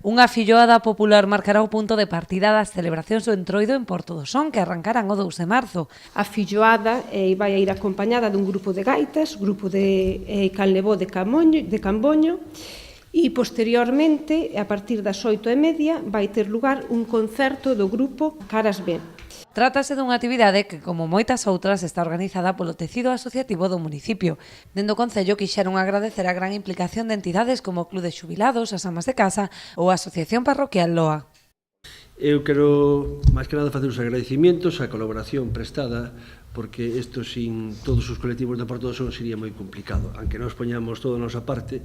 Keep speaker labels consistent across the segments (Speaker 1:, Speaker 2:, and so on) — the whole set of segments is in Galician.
Speaker 1: Unha filloada popular marcará o punto de partida das celebracións do Entroido en Porto do Son, que arrancarán o 2 de marzo.
Speaker 2: A filloada vai a ir acompañada dun grupo de gaitas, grupo de Calnebó de Camboño, e posteriormente, a partir das 8:30, vai ter lugar un concerto do grupo Caras B.
Speaker 1: Trátase dunha actividade que, como moitas outras, está organizada polo tecido asociativo do municipio. Dende o Concello quixeron agradecer a gran implicación de entidades como o Club de Xubilados, as Amas de Casa ou a Asociación Parroquial Loa.
Speaker 3: Eu quero, máis que nada, facer os agradecimientos á colaboración prestada, porque isto sin todos os colectivos de Porto do Son sería moi complicado. Aunque nós poñamos toda a nosa parte,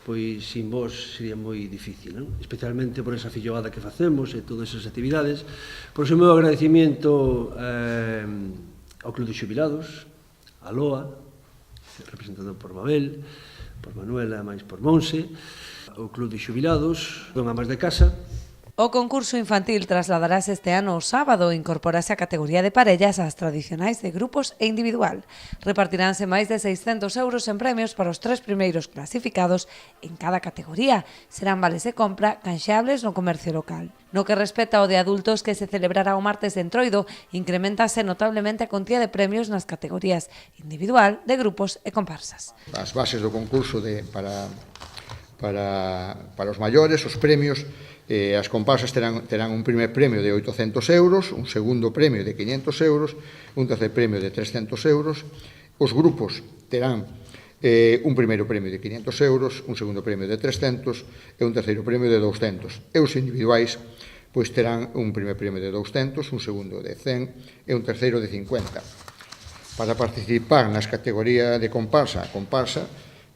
Speaker 3: pois sin vos sería moi difícil, non? Especialmente por esa filloada que facemos e todas esas actividades. Por iso o meu agradecimiento ao Club de Xubilados, a Loa, representado por Mabel, por Manuela, máis por Monse, o Club de Xubilados, don Amas de Casa.
Speaker 1: O concurso infantil trasladarase este ano ao sábado e incorporase a categoría de parellas ás tradicionais de grupos e individual. Repartiránse máis de 600 euros en premios para os 3 primeiros clasificados en cada categoría. Serán vales de compra canxeables no comercio local. No que respecta ao de adultos, que se celebrará o martes de Entroido, incrementase notablemente a contía de premios nas categorías individual, de grupos e comparsas.
Speaker 4: As bases do concurso para os maiores, os premios, as comparsas terán un primer premio de 800 euros, un segundo premio de 500 euros, un tercer premio de 300 euros. Os grupos terán un primeiro premio de 500 euros, un segundo premio de 300 e un terceiro premio de 200. E os individuais pois terán un primer premio de 200, un segundo de 100 e un terceiro de 50. Para participar nas categorías de comparsa, a comparsa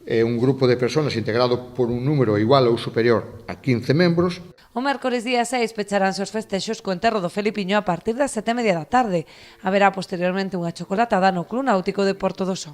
Speaker 4: é un grupo de persoas integrado por un número igual ou superior a 15 membros.
Speaker 1: O mércores día 6 pecharánse os festexos co enterro do Felipiño a partir das 7:30 da tarde. Haberá posteriormente unha chocolatada no Club Náutico de Porto do Son.